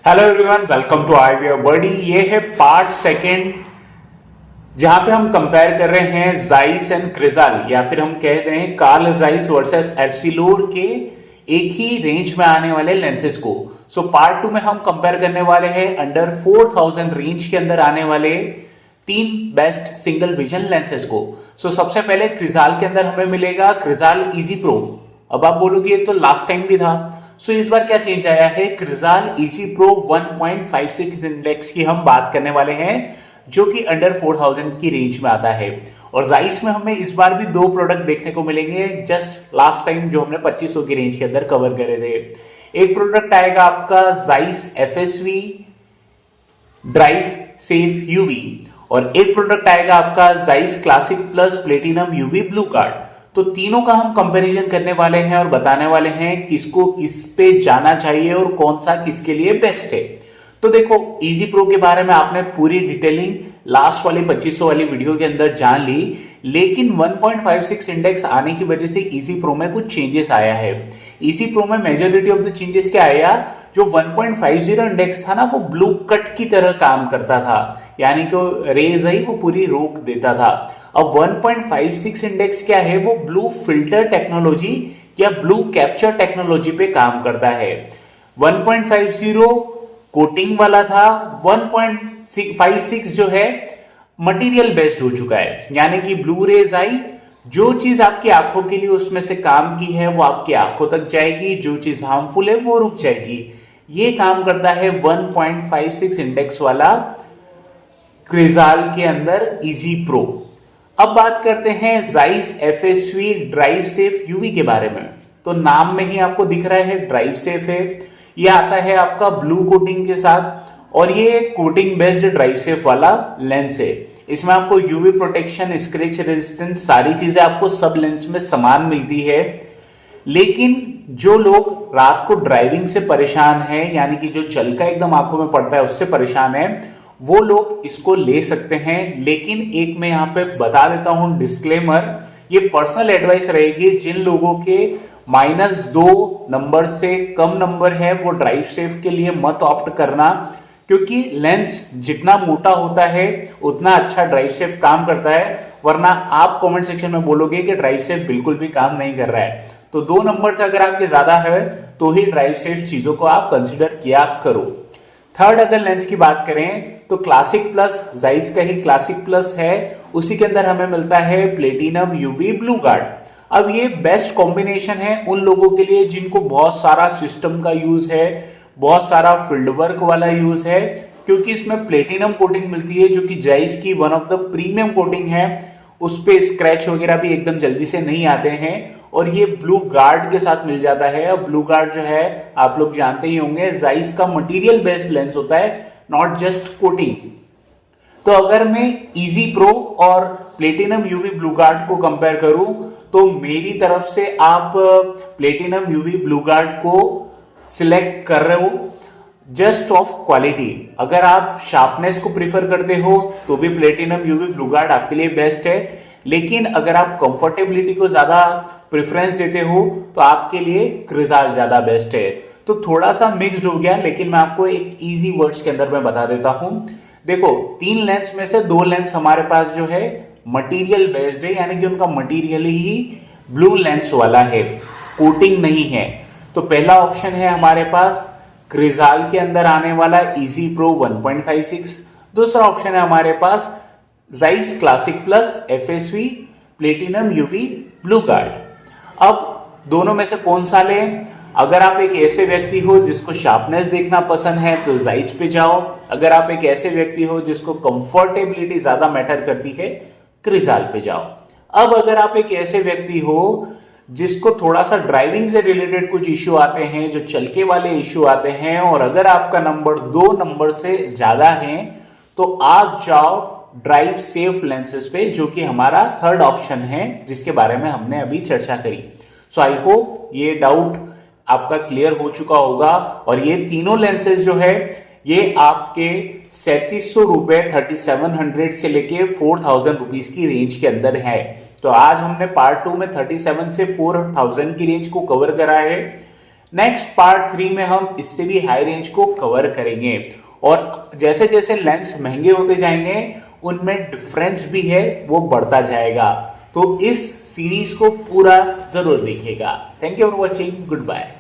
Hello everyone, welcome to IVR buddy. ये है part second, जहां पे हम कंपेयर कर रहे हैं जाइस एंड क्रिजाल, या फिर हम कह रहे हैं कार्ल जाइस वर्सेस एप्सिलोर के एक ही रेंज में आने वाले लेंसेज को। सो पार्ट टू में हम कंपेयर करने वाले हैं अंडर 4000 रेंज के अंदर आने वाले तीन बेस्ट सिंगल विजन लेंसेज को। सो सबसे पहले क्रिजाल के अंदर हमें मिलेगा क्रिजाल इजी प्रो। अब आप बोलोगे ये तो लास्ट टाइम भी था। सो इस बार क्या चेंज आया है, क्रिजाल इजी प्रो 1.56 इंडेक्स की हम बात करने वाले हैं, जो कि अंडर 4000 की रेंज में आता है। और जाइस में हमें इस बार भी दो प्रोडक्ट देखने को मिलेंगे, जस्ट लास्ट टाइम जो हमने 2500 की रेंज के अंदर कवर करे थे। एक प्रोडक्ट आएगा आपका जाइस एफएसवी ड्राइव सेफ यूवी, और एक प्रोडक्ट आएगा आपका Zeiss classic plus platinum UV blue card. तो तीनों का हम कंपैरिजन करने वाले हैं और बताने वाले हैं किसको किस पे जाना चाहिए और कौन सा किसके लिए बेस्ट है। तो देखो, इजी प्रो के बारे में आपने पूरी डिटेलिंग लास्ट वाली 2500 वाली वीडियो के अंदर जान ली, लेकिन 1.56 इंडेक्स आने की वजह से इजी प्रो में कुछ चेंजेस आया है। इजी प्रो में मेजॉरिटी ऑफ द चेंजेस क्या आया, जो 1.50 इंडेक्स था ना, वो ब्लू कट की तरह काम करता था, यानी कि रेज आई वो पूरी रोक देता था। अब 1.56 इंडेक्स क्या है, वो ब्लू फिल्टर टेक्नोलॉजी या ब्लू कैप्चर टेक्नोलॉजी पे काम करता है। 1.50 कोटिंग वाला था, 1.56 जो है मटेरियल बेस्ड हो चुका है, यानी कि ब्लू रेज आई, जो चीज आपकी आंखों के लिए उसमें से काम की है वो आपकी आंखों तक जाएगी, जो चीज हार्मफुल है वो रुक जाएगी। ये काम करता है 1.56 इंडेक्स वाला क्रिजाल के अंदर इजी प्रो। अब बात करते हैं जाइस एफएसवी ड्राइव सेफ यूवी के बारे में। तो नाम में ही आपको दिख रहा है ड्राइव सेफ है, ये आता है आपका ब्लू कोटिंग के साथ, और ये कोटिंग बेस्ड ड्राइव सेफ वाला लेंस है। इसमें आपको यूवी प्रोटेक्शन, स्क्रैच रेजिस्टेंस, सारी चीजें आपको सब लेंस में समान मिलती है। लेकिन जो लोग रात को ड्राइविंग से परेशान है, यानी कि जो चलका एकदम आंखों में पड़ता है उससे परेशान है, वो लोग इसको ले सकते हैं। लेकिन एक मैं यहाँ पे बता देता हूं डिस्क्लेमर, ये पर्सनल एडवाइस रहेगी। जिन लोगों के -2 नंबर से कम नंबर है, वो ड्राइव सेफ के लिए मत ऑप्ट करना, क्योंकि लेंस जितना मोटा होता है उतना अच्छा ड्राइव सेफ काम करता है। वरना आप कमेंट सेक्शन में बोलोगे कि ड्राइव सेफ बिल्कुल भी काम नहीं कर रहा है। तो 2 नंबर से अगर आपके ज्यादा है तो ही ड्राइव सेफ चीजों को आप कंसिडर किया करो। थर्ड अगर लेंस की बात करें तो क्लासिक प्लस, जाइस का ही क्लासिक प्लस है, उसी के अंदर हमें मिलता है प्लेटिनम यूवी ब्लू गार्ड। अब ये बेस्ट कॉम्बिनेशन है उन लोगों के लिए जिनको बहुत सारा सिस्टम का यूज है, बहुत सारा फील्ड वर्क वाला यूज है, क्योंकि इसमें प्लेटिनम कोटिंग मिलती है, जो कि जाइस की one of the premium coating है। उस पे स्क्रैच वगैरह भी एकदम जल्दी से नहीं आते हैं, और ये ब्लू गार्ड के साथ मिल जाता है। अब ब्लू गार्ड जो है आप लोग जानते ही होंगे, जाइस का मटेरियल बेस्ड लेंस होता है, नॉट जस्ट कोटिंग। तो अगर मैं इजी प्रो और प्लेटिनम यूवी ब्लू गार्ड को कंपेयर करूं, तो मेरी तरफ से आप प्लेटिनम यूवी ब्लू गार्ड को सिलेक्ट कर रहे हो जस्ट ऑफ क्वालिटी। अगर आप शार्पनेस को प्रीफर करते हो तो भी प्लेटिनम यूवी ब्लू गार्ड आपके लिए बेस्ट है, लेकिन अगर आप कंफर्टेबिलिटी को ज्यादा प्रेफरेंस देते हो तो आपके लिए क्रिजाल ज्यादा बेस्ट है। तो थोड़ा सा मिक्स्ड हो गया, लेकिन मैं आपको एक इजी वर्ड्स के अंदर मैं बता देता हूं। देखो, 3 लेंस में से 2 लेंस हमारे पास जो है मटेरियल बेस्ड है, यानी कि उनका मटेरियल ही ब्लू लेंस वाला है, कोटिंग नहीं है। तो पहला ऑप्शन है हमारे पास क्रिजाल के अंदर आने वाला इजी प्रो 1.56। दूसरा ऑप्शन है हमारे पास Zeiss classic plus FSV platinum UV blue guard. अब दोनों में से कौन सा लें? अगर आप एक ऐसे व्यक्ति हो जिसको शार्पनेस देखना पसंद है तो जाइस पे जाओ। अगर आप एक ऐसे व्यक्ति हो जिसको कंफर्टेबिलिटी ज्यादा मैटर करती है, क्रिजाल पे जाओ। अब अगर आप एक ऐसे व्यक्ति हो जिसको थोड़ा सा ड्राइविंग से रिलेटेड कुछ इश्यू आते हैं, जो चलके वाले इश्यू आते हैं, और अगर आपका नंबर 2 नंबर से ज्यादा है, तो आप जाओ ड्राइव सेफ लेंसेज पे, जो कि हमारा थर्ड ऑप्शन है, जिसके बारे में हमने अभी चर्चा करी। सो आई होप ये डाउट आपका क्लियर हो चुका होगा। और ये तीनों लेंसेज जो है ये आपके 3700 रुपए 3700 से लेके 4000 रुपीज की रेंज के अंदर है। तो आज हमने पार्ट 2 में 37 से 4000 की रेंज को कवर करा है। नेक्स्ट पार्ट 3 में हम इससे भी हाई रेंज को कवर करेंगे और जैसे जैसे लेंस महंगे होते जाएंगे उनमें डिफरेंस भी है वो बढ़ता जाएगा। तो इस सीरीज को पूरा जरूर देखिएगा। Thank you for watching, good bye.